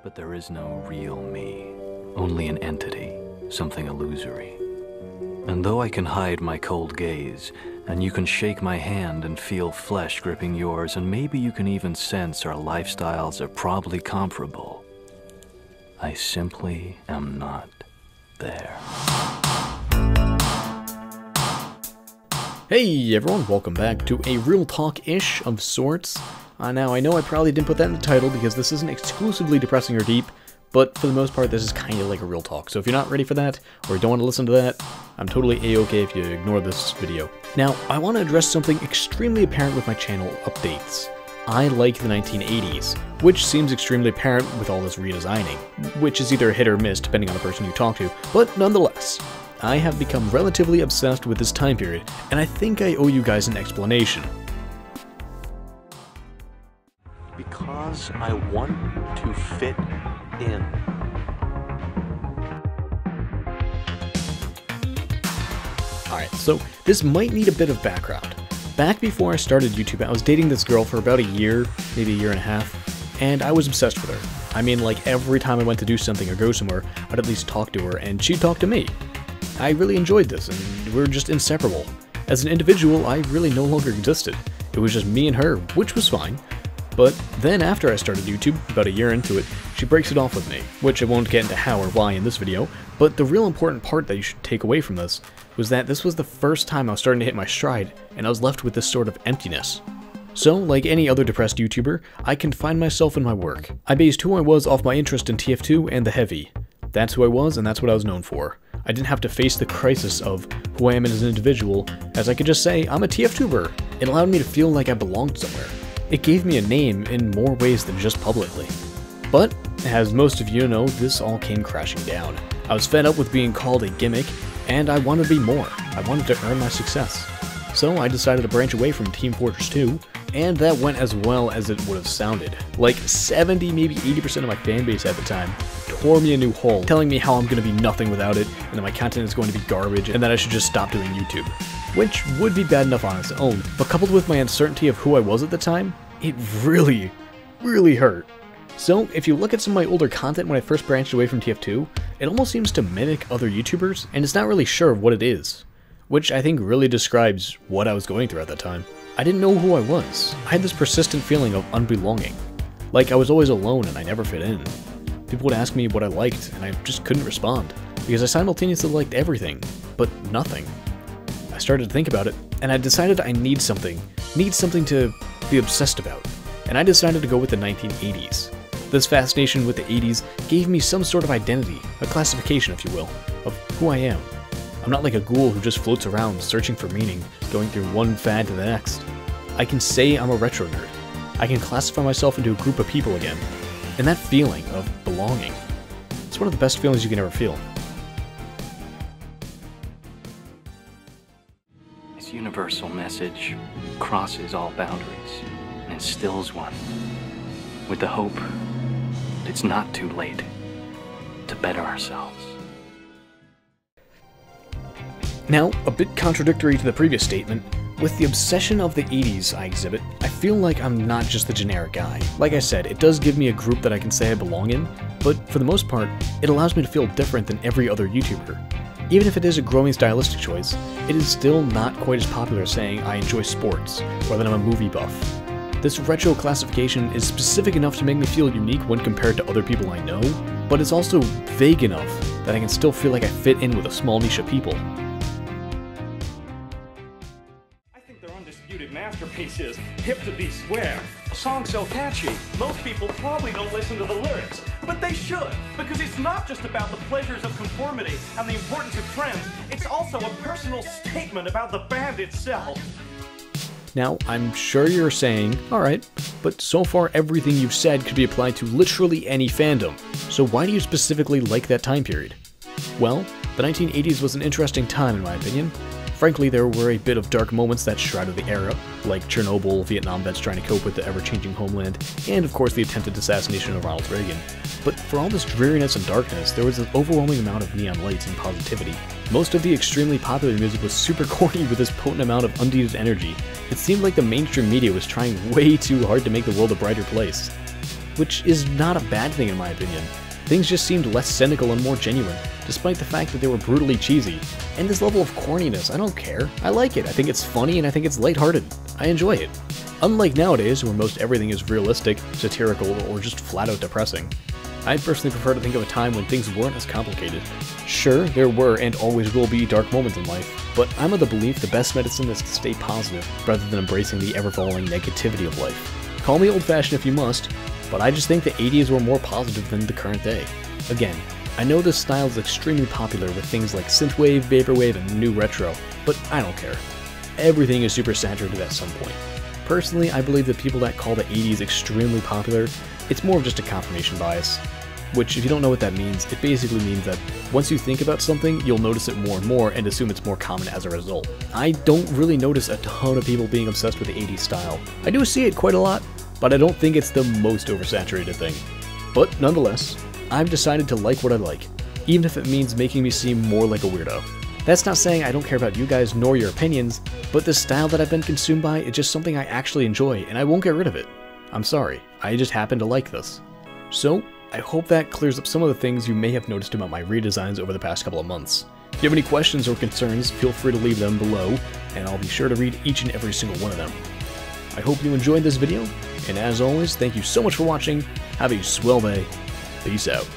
But there is no real me, only an entity, something illusory. And though I can hide my cold gaze, and you can shake my hand and feel flesh gripping yours, and maybe you can even sense our lifestyles are probably comparable, I simply am not there. Hey everyone, welcome back to a real talk-ish of sorts. Now I know I probably didn't put that in the title because this isn't exclusively depressing or deep, but for the most part this is kind of like a real talk. So if you're not ready for that, or you don't want to listen to that, I'm totally a-okay if you ignore this video. Now, I want to address something extremely apparent with my channel updates. I like the 1980s, which seems extremely apparent with all this redesigning, which is either a hit or miss depending on the person you talk to, but nonetheless. I have become relatively obsessed with this time period, and I think I owe you guys an explanation. Because I want to fit in. Alright, so this might need a bit of background. Back before I started YouTube, I was dating this girl for about a year, maybe a year and a half, and I was obsessed with her. I mean, like every time I went to do something or go somewhere, I'd at least talk to her, and she'd talk to me. I really enjoyed this, and we were just inseparable. As an individual, I really no longer existed. It was just me and her, which was fine. But then after I started YouTube, about a year into it, she breaks it off with me, which I won't get into how or why in this video, but the real important part that you should take away from this was that this was the first time I was starting to hit my stride, and I was left with this sort of emptiness. So, like any other depressed YouTuber, I confined myself in my work. I based who I was off my interest in TF2 and the heavy. That's who I was, and that's what I was known for. I didn't have to face the crisis of who I am as an individual, as I could just say, I'm a TF2ber. It allowed me to feel like I belonged somewhere. It gave me a name in more ways than just publicly. But, as most of you know, this all came crashing down. I was fed up with being called a gimmick, and I wanted to be more. I wanted to earn my success. So I decided to branch away from Team Fortress 2, and that went as well as it would have sounded. Like 70, maybe 80% of my fanbase at the time tore me a new hole, telling me how I'm going to be nothing without it, and that my content is going to be garbage, and that I should just stop doing YouTube. Which would be bad enough on its own, but coupled with my uncertainty of who I was at the time, it really, really hurt. So, if you look at some of my older content when I first branched away from TF2, it almost seems to mimic other YouTubers, and it's not really sure of what it is. Which I think really describes what I was going through at that time. I didn't know who I was. I had this persistent feeling of unbelonging. Like I was always alone and I never fit in. People would ask me what I liked, and I just couldn't respond, because I simultaneously liked everything, but nothing. I started to think about it, and I decided I need something to be obsessed about, and I decided to go with the 1980s. This fascination with the 80s gave me some sort of identity, a classification if you will, of who I am. I'm not like a ghoul who just floats around searching for meaning, going through one fad to the next. I can say I'm a retro nerd. I can classify myself into a group of people again. And that feeling of belonging, it's one of the best feelings you can ever feel. This universal message crosses all boundaries and instills one with the hope that it's not too late to better ourselves. Now, a bit contradictory to the previous statement, with the obsession of the 80s I exhibit, I feel like I'm not just the generic guy. Like I said, it does give me a group that I can say I belong in, but for the most part, it allows me to feel different than every other YouTuber. Even if it is a growing stylistic choice, it is still not quite as popular as saying I enjoy sports, or that I'm a movie buff. This retro classification is specific enough to make me feel unique when compared to other people I know, but it's also vague enough that I can still feel like I fit in with a small niche of people. Masterpieces, hip to be swear. A song so catchy, most people probably don't listen to the lyrics, but they should, because it's not just about the pleasures of conformity and the importance of trends, it's also a personal statement about the band itself. Now, I'm sure you're saying, alright, but so far everything you've said could be applied to literally any fandom, so why do you specifically like that time period? Well, the 1980s was an interesting time in my opinion. Frankly, there were a bit of dark moments that shrouded the era, like Chernobyl, Vietnam vets trying to cope with the ever-changing homeland, and of course the attempted assassination of Ronald Reagan. But for all this dreariness and darkness, there was an overwhelming amount of neon lights and positivity. Most of the extremely popular music was super corny with this potent amount of unneeded energy. It seemed like the mainstream media was trying way too hard to make the world a brighter place. which is not a bad thing in my opinion. Things just seemed less cynical and more genuine, despite the fact that they were brutally cheesy. And this level of corniness, I don't care. I like it. I think it's funny and I think it's lighthearted. I enjoy it. Unlike nowadays, where most everything is realistic, satirical, or just flat out depressing. I personally prefer to think of a time when things weren't as complicated. Sure, there were and always will be dark moments in life, but I'm of the belief the best medicine is to stay positive rather than embracing the ever-falling negativity of life. Call me old-fashioned if you must, but I just think the 80s were more positive than the current day. Again, I know this style is extremely popular with things like synthwave, vaporwave, and new retro, but I don't care. Everything is super saturated at some point. Personally, I believe that people that call the 80s extremely popular, it's more of just a confirmation bias. Which, if you don't know what that means, it basically means that once you think about something, you'll notice it more and more and assume it's more common as a result. I don't really notice a ton of people being obsessed with the 80s style. I do see it quite a lot, but I don't think it's the most oversaturated thing. But nonetheless, I've decided to like what I like, even if it means making me seem more like a weirdo. That's not saying I don't care about you guys nor your opinions, but the style that I've been consumed by is just something I actually enjoy, and I won't get rid of it. I'm sorry, I just happen to like this. So, I hope that clears up some of the things you may have noticed about my redesigns over the past couple of months. If you have any questions or concerns, feel free to leave them below, and I'll be sure to read each and every single one of them. I hope you enjoyed this video, and as always, thank you so much for watching. Have a swell day. Peace out.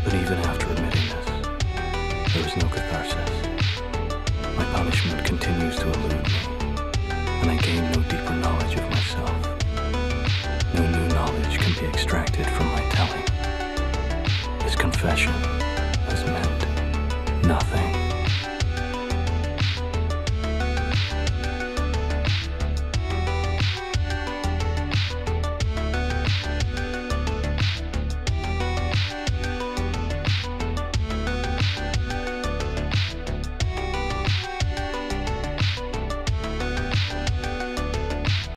But even after admitting this, there was no catharsis. My punishment continues to elude me, and I gain no deeper knowledge of myself. No new knowledge can be extracted from my